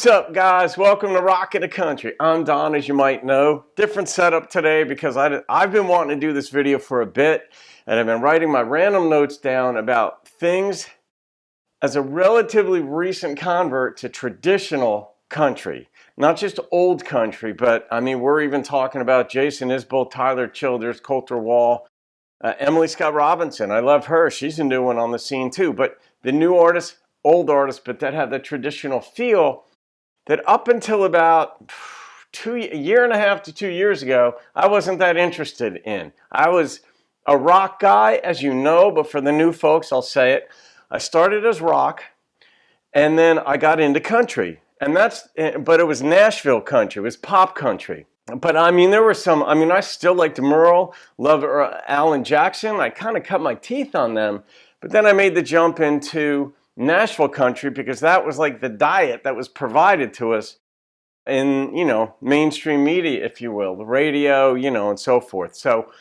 What's up, guys? Welcome to Rockin' the Country. I'm Don, as you might know. Different setup today because I've been wanting to do this video for a bit, and I've been writing my random notes down about things as a relatively recent convert to traditional country. Not just old country, but I mean, we're even talking about Jason Isbell, Tyler Childers, Colter Wall, Emily Scott Robinson. I love her. She's a new one on the scene too. But the new artists, old artists, but that have the traditional feel that up until about a year and a half to 2 years ago, I wasn't that interested in. I was a rock guy, as you know, but for the new folks, I'll say it. I started as rock, and then I got into country. But it was Nashville country, it was pop country. But I mean, there were some, I still liked Merle, love Alan Jackson. I kind of cut my teeth on them. But then I made the jump into Nashville country because that was like the diet that was provided to us in, mainstream media, if you will, the radio, and so forth. So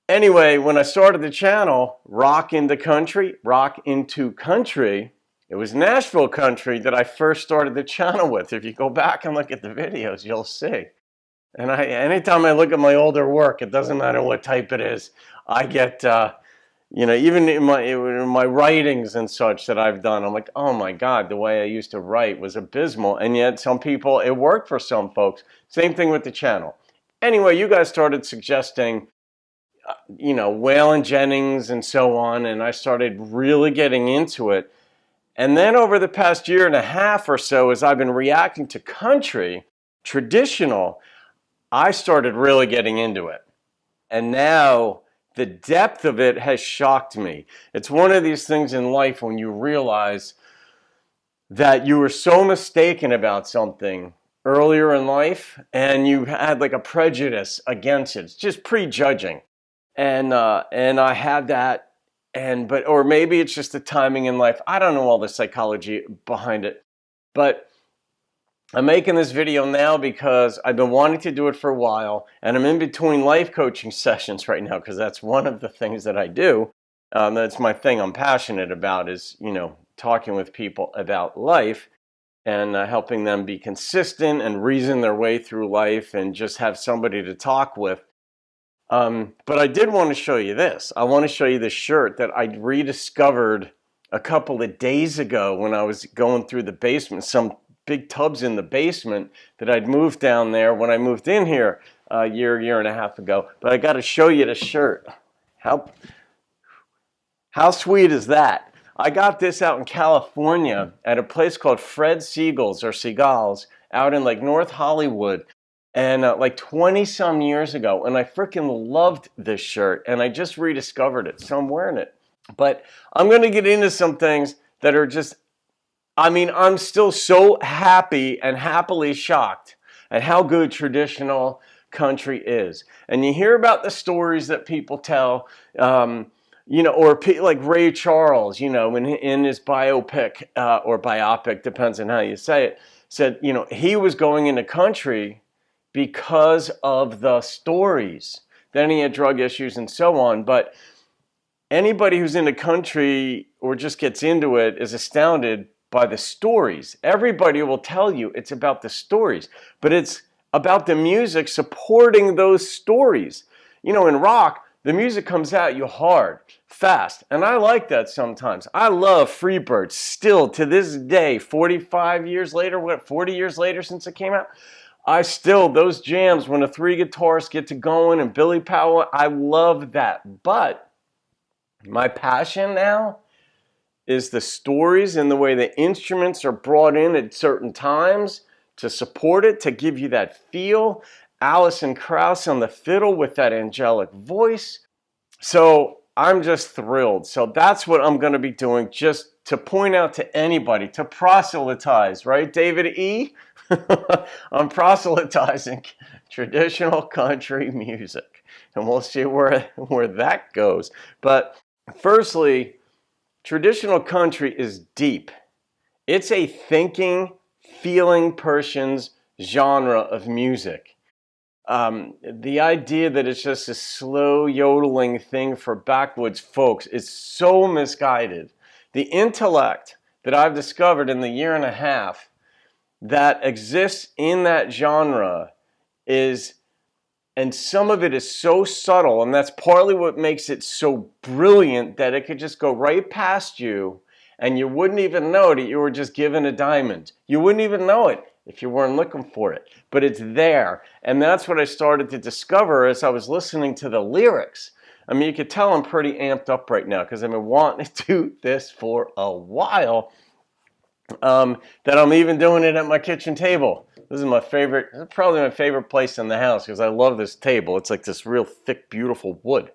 anyway, when I started the channel, Rock into Country, it was Nashville country that I first started the channel with. If you go back and look at the videos, you'll see. And anytime I look at my older work, it doesn't matter what type it is, I get, even in my writings and such that I've done, I'm like, oh my God, the way I used to write was abysmal. And yet some people, it worked for some folks. Same thing with the channel. Anyway, you guys started suggesting, Waylon Jennings and so on, and I started really getting into it. And then over the past year and a half or so, as I've been reacting to country, traditional, I started really getting into it. And now the depth of it has shocked me. It's one of these things in life when you realize that you were so mistaken about something earlier in life and you had like a prejudice against it. It's just prejudging. And I had that, or maybe it's just the timing in life. I don't know all the psychology behind it, but I'm making this video now because I've been wanting to do it for a while, and I'm in between life coaching sessions right now because that's one of the things that I do. That's my thing I'm passionate about is, talking with people about life and helping them be consistent and reason their way through life and just have somebody to talk with. But I did want to show you this. I want to show you this shirt that I rediscovered a couple of days ago when I was going through the basement, some big tubs in the basement that I'd moved down there when I moved in here a year and a half ago. But I got to show you the shirt. How sweet is that? I got this out in California at a place called Seagulls out in like North Hollywood. And like 20 some years ago, and I freaking loved this shirt, and I just rediscovered it, so I'm wearing it. But I'm going to get into some things that are just, I'm still so happy and happily shocked at how good traditional country is. And you hear about the stories that people tell, or like Ray Charles, in his biopic or biopic, depends on how you say it, said, he was going into country because of the stories. Then he had drug issues and so on. But anybody who's into country or just gets into it is astounded by the stories. Everybody will tell you it's about the stories, but it's about the music supporting those stories. In rock, the music comes at you hard, fast, and I like that sometimes. I love Freebird still to this day, 40 years later since it came out. Those jams when the three guitarists get to going and Billy Powell, I love that. But my passion now is the stories and the way the instruments are brought in at certain times to support it, to give you that feel. Alison Krauss on the fiddle with that angelic voice. So I'm just thrilled. So that's what I'm going to be doing, just to point out to anybody, to proselytize, right, David E.? I'm proselytizing traditional country music, and we'll see where that goes. But firstly, traditional country is deep. It's a thinking, feeling person's genre of music. The idea that it's just a slow yodeling thing for backwoods folks is so misguided. The intellect that I've discovered in the year and a half that exists in that genre is, and some of it is so subtle, and that's partly what makes it so brilliant, that it could just go right past you and you wouldn't even know that you were just given a diamond. You wouldn't even know it if you weren't looking for it, but it's there. And that's what I started to discover as I was listening to the lyrics. I mean, you could tell I'm pretty amped up right now because I've been wanting to do this for a while. That I'm even doing it at my kitchen table. This is my favorite, probably my favorite place in the house because I love this table. It's like this real thick, beautiful wood.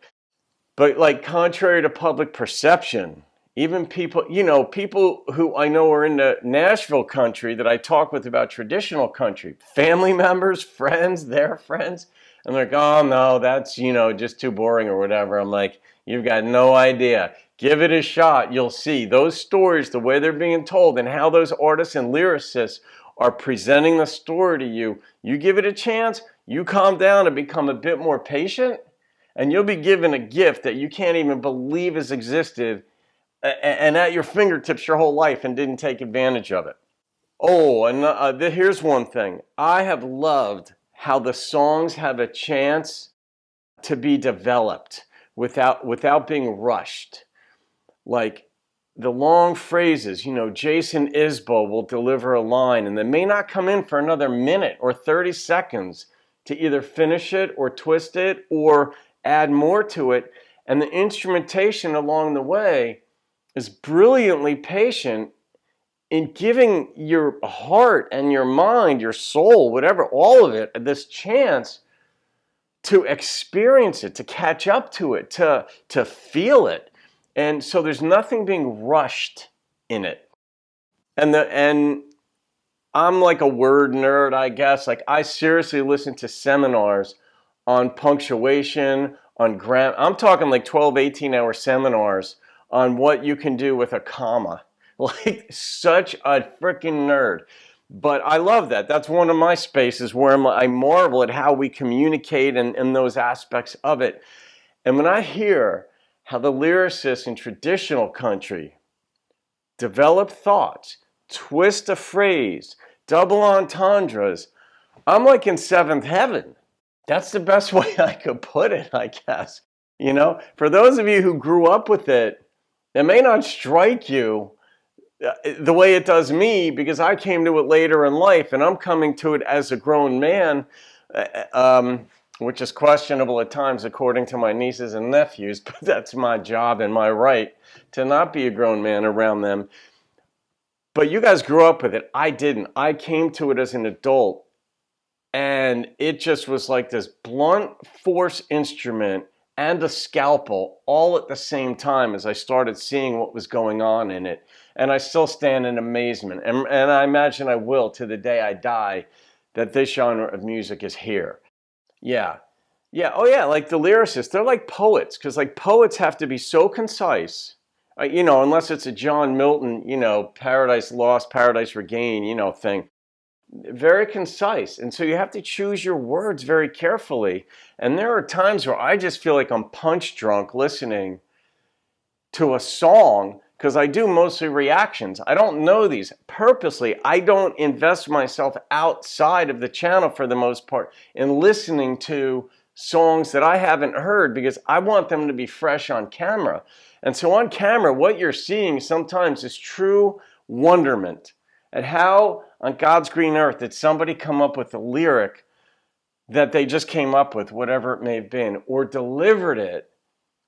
But like contrary to public perception, even people, people who I know are in the Nashville country that I talk with about traditional country, family members, friends, their friends, and they're like, oh no, that's, just too boring or whatever. I'm like, you've got no idea. Give it a shot. You'll see those stories, the way they're being told and how those artists and lyricists are presenting the story to you. You give it a chance, you calm down and become a bit more patient, and you'll be given a gift that you can't even believe has existed and at your fingertips your whole life and didn't take advantage of it. Oh, and here's one thing. I have loved how the songs have a chance to be developed without being rushed. Like the long phrases, Jason Isbell will deliver a line and they may not come in for another minute or 30 seconds to either finish it or twist it or add more to it. And the instrumentation along the way is brilliantly patient in giving your heart and your mind, your soul, whatever, all of it, this chance to experience it, to catch up to it, to feel it. And so there's nothing being rushed in it. And I'm like a word nerd, I guess. Like I seriously listen to seminars on punctuation, on grammar. I'm talking like 12, 18-hour seminars on what you can do with a comma. Like such a freaking nerd. But I love that. That's one of my spaces where I marvel at how we communicate and those aspects of it. And when I hear how the lyricists in traditional country develop thoughts, twist a phrase, double entendres, I'm like in seventh heaven. That's the best way I could put it, I guess. For those of you who grew up with it, it may not strike you the way it does me because I came to it later in life and I'm coming to it as a grown man, which is questionable at times according to my nieces and nephews, but that's my job and my right to not be a grown man around them. But you guys grew up with it. I didn't. I came to it as an adult and it just was like this blunt force instrument and a scalpel all at the same time as I started seeing what was going on in it. And I still stand in amazement. And I imagine I will to the day I die that this genre of music is here. Yeah. Yeah. Oh, yeah. Like the lyricists, they're like poets because like poets have to be so concise, unless it's a John Milton, Paradise Lost, Paradise Regained, thing. Very concise. And so you have to choose your words very carefully. And there are times where I just feel like I'm punch drunk listening to a song because I do mostly reactions. I don't know these. Purposely, I don't invest myself outside of the channel for the most part in listening to songs that I haven't heard because I want them to be fresh on camera. And so on camera, what you're seeing sometimes is true wonderment at how on God's green earth did somebody come up with a lyric that they just came up with, whatever it may have been, or delivered it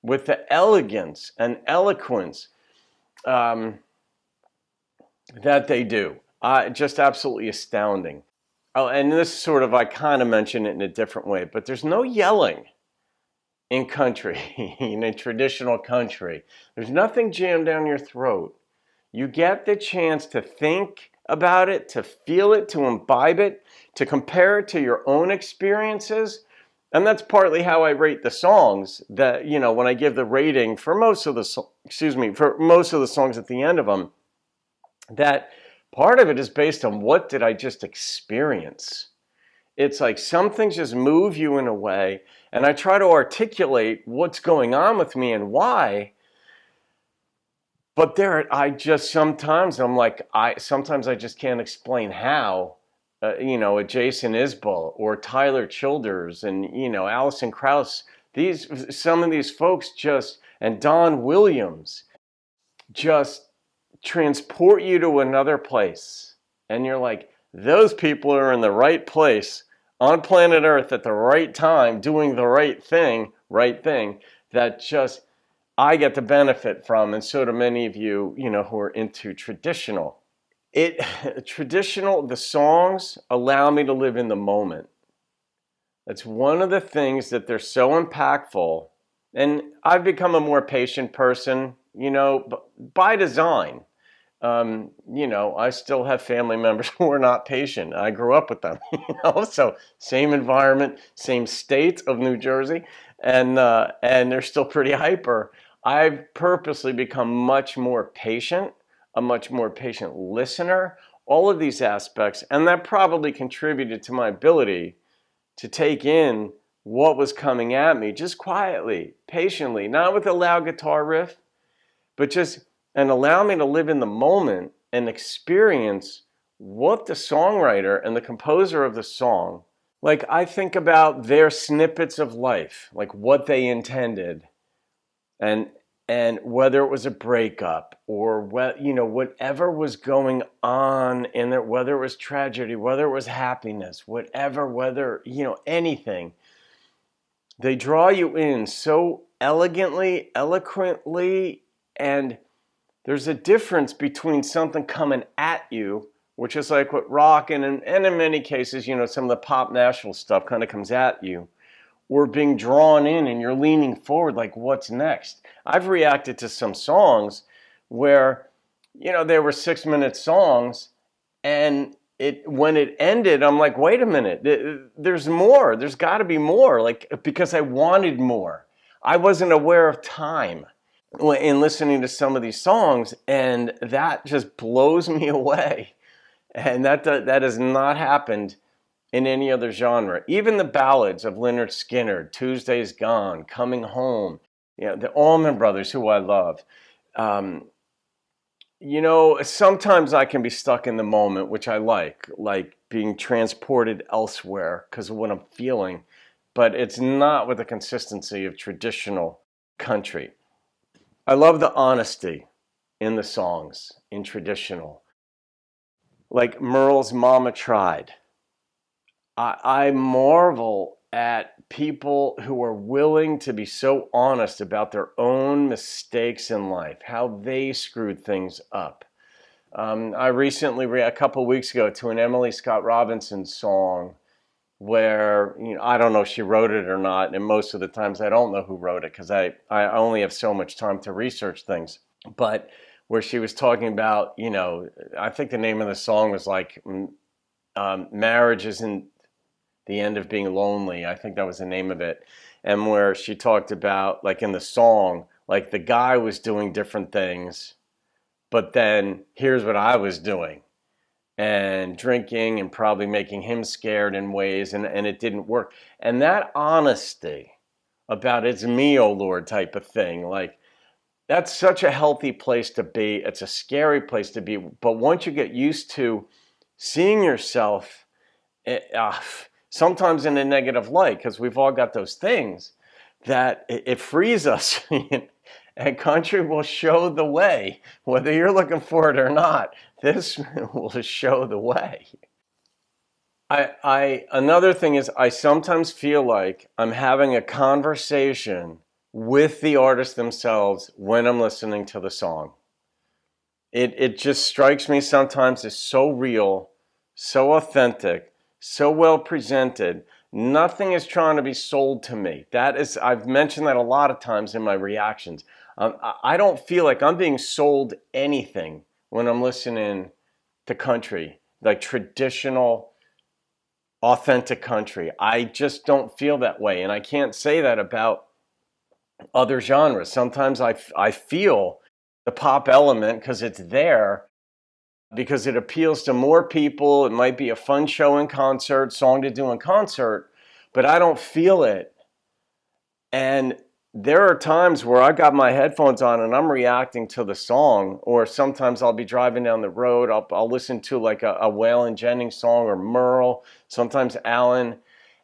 with the elegance and eloquence that they do. Just absolutely astounding. Oh, and this sort of, I kind of mentioned it in a different way, but there's no yelling in country, in traditional country. There's nothing jammed down your throat. You get the chance to think about it, to feel it, to imbibe it, to compare it to your own experiences. And that's partly how I rate the songs that, when I give the rating for most of the songs at the end of them, that part of it is based on what did I just experience. It's like some things just move you in a way, and I try to articulate what's going on with me and why. But there, I just sometimes I'm like, sometimes I just can't explain how, a Jason Isbell or Tyler Childers and Alison Krauss, some of these folks just and Don Williams just transport you to another place, and you're like, those people are in the right place on planet Earth at the right time, doing the right thing that just I get the benefit from, and so do many of you, who are into traditional. The songs allow me to live in the moment. That's one of the things that they're so impactful. And I've become a more patient person, by design. I still have family members who are not patient. I grew up with them, so same environment, same state of New Jersey, and they're still pretty hyper. I've purposely become much more patient, a much more patient listener, all of these aspects, and that probably contributed to my ability to take in what was coming at me just quietly, patiently, not with a loud guitar riff, but just and allow me to live in the moment and experience what the songwriter and the composer of the song, like I think about their snippets of life, like what they intended, and whether it was a breakup or whatever was going on in there, whether it was tragedy, whether it was happiness, whether anything, they draw you in so elegantly, eloquently, and there's a difference between something coming at you, which is like what rock and in many cases, some of the pop Nashville stuff kind of comes at you, or being drawn in and you're leaning forward like, what's next? I've reacted to some songs where, they were 6-minute songs, and when it ended, I'm like, wait a minute, there's more. There's got to be more, like, because I wanted more. I wasn't aware of time in listening to some of these songs, and that just blows me away. And that has not happened in any other genre. Even the ballads of Lynyrd Skynyrd, Tuesday's Gone, Coming Home, the Allman Brothers, who I love. Sometimes I can be stuck in the moment, which I like being transported elsewhere because of what I'm feeling, but it's not with the consistency of traditional country. I love the honesty in the songs, in traditional. Like Merle's Mama Tried. I marvel at people who are willing to be so honest about their own mistakes in life, how they screwed things up. I recently read a couple weeks ago to an Emily Scott Robinson song where, I don't know if she wrote it or not, and most of the times I don't know who wrote it because I only have so much time to research things, but where she was talking about, I think the name of the song was like, Marriage Isn't the End of Being Lonely. I think that was the name of it. And where she talked about, like in the song, like the guy was doing different things, but then here's what I was doing. And drinking and probably making him scared in ways, and it didn't work. And that honesty about it's me, oh Lord type of thing, like that's such a healthy place to be. It's a scary place to be. But once you get used to seeing yourself, sometimes in a negative light, because we've all got those things, that it frees us. And country will show the way, whether you're looking for it or not. This will show the way. Another thing is I sometimes feel like I'm having a conversation with the artist themselves when I'm listening to the song. It just strikes me sometimes as so real, so authentic, so well presented. Nothing is trying to be sold to me. I've mentioned that a lot of times in my reactions. I don't feel like I'm being sold anything when I'm listening to country, like traditional, authentic country. I just don't feel that way. And I can't say that about other genres. Sometimes I feel the pop element because it's there, because it appeals to more people. It might be a fun show in concert, song to do in concert, but I don't feel it. And there are times where I got my headphones on and I'm reacting to the song, or sometimes I'll be driving down the road. I'll listen to like a Waylon Jennings song or Merle, sometimes Alan,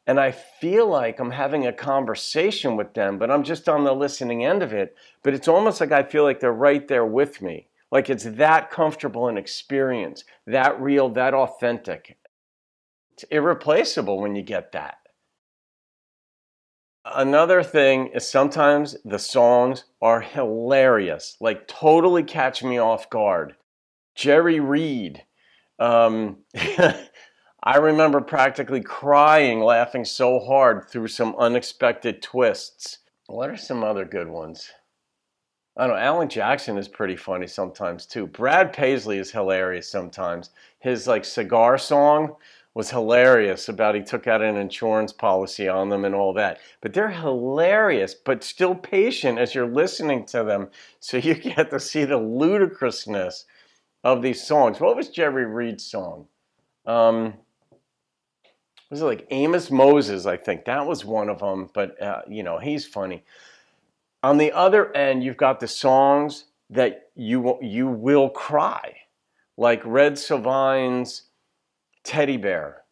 and I feel like I'm having a conversation with them, but I'm just on the listening end of it. But it's almost like I feel like they're right there with me. Like it's that comfortable an experience, that real, that authentic. It's irreplaceable when you get that. Another thing is sometimes the songs are hilarious, like totally catch me off guard. Jerry Reed. I remember practically crying, laughing so hard through some unexpected twists. What are some other good ones? I don't know. Alan Jackson is pretty funny sometimes too. Brad Paisley is hilarious sometimes. His like cigar song was hilarious about he took out an insurance policy on them and all that. But they're hilarious, but still patient as you're listening to them, so you get to see the ludicrousness of these songs. What was Jerry Reed's song? Was it like Amos Moses? I think that was one of them. But you know, he's funny. On the other end, you've got the songs that you will cry, like Red Sylvain's Teddy Bear.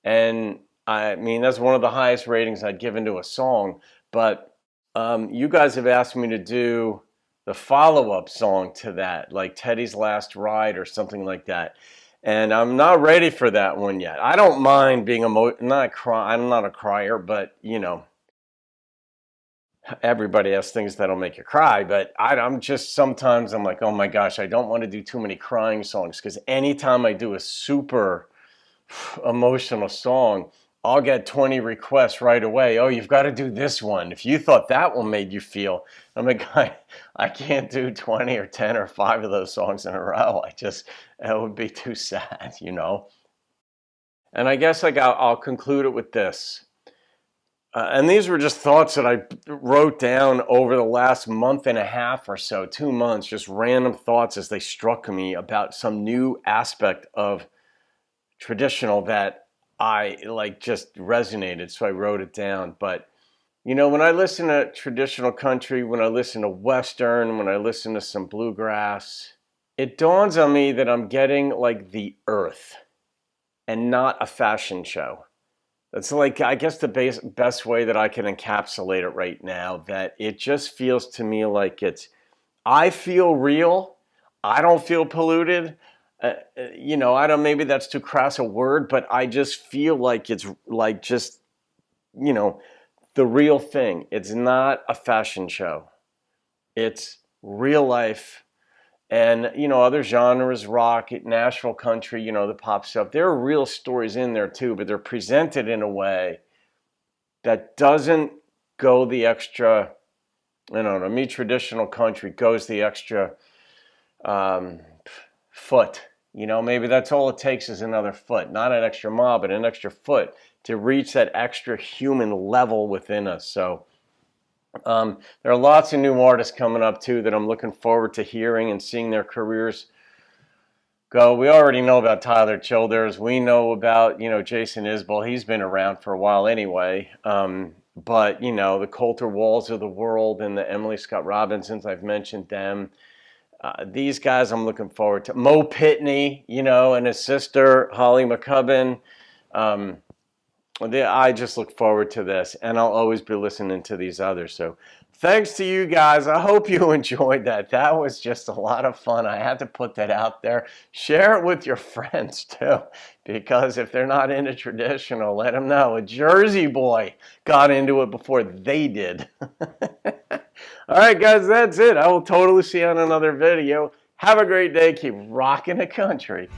And I mean, that's one of the highest ratings I'd given to a song. But you guys have asked me to do the follow-up song to that, like Teddy's Last Ride or something like that. And I'm not ready for that one yet. I don't mind being I'm not a crier, but you know, everybody has things that'll make you cry, but I'm just sometimes I'm like, oh my gosh, I don't want to do too many crying songs, because anytime I do a super emotional song, I'll get 20 requests right away. Oh, you've got to do this one. If you thought that one made you feel, I'm like, I can't do 20 or 10 or 5 of those songs in a row. That would be too sad, you know? And I guess like I'll conclude it with this. And these were just thoughts that I wrote down over the last month and a half or so, 2 months, just random thoughts as they struck me about some new aspect of traditional that I like just resonated. So I wrote it down. But, you know, when I listen to traditional country, when I listen to Western, when I listen to some bluegrass, it dawns on me that I'm getting like the earth and not a fashion show. That's like, I guess the best way that I can encapsulate it right now, that it just feels to me like I feel real. I don't feel polluted. You know, maybe that's too crass a word, but I just feel like it's like just, you know, the real thing. It's not a fashion show. It's real life. And, you know, other genres, rock, Nashville country, you know, the pop stuff, there are real stories in there too, but they're presented in a way that doesn't go the extra, I don't know, me, traditional country goes the extra foot. You know, maybe that's all it takes is another foot, not an extra mile, but an extra foot to reach that extra human level within us. So, there are lots of new artists coming up too that I'm looking forward to hearing and seeing their careers go. We already know about Tyler Childers. We know about, you know, Jason Isbell. He's been around for a while anyway. But, you know, the Coulter Walls of the world and the Emily Scott Robinsons, I've mentioned them. These guys I'm looking forward to. Mo Pitney, you know, and his sister, Holly McCubbin. I just look forward to this, and I'll always be listening to these others. So thanks to you guys. I hope you enjoyed that. That was just a lot of fun. I had to put that out there. Share it with your friends too, because if they're not into traditional, let them know. A Jersey boy got into it before they did. All right, guys, that's it. I will totally see you on another video. Have a great day. Keep rocking the country.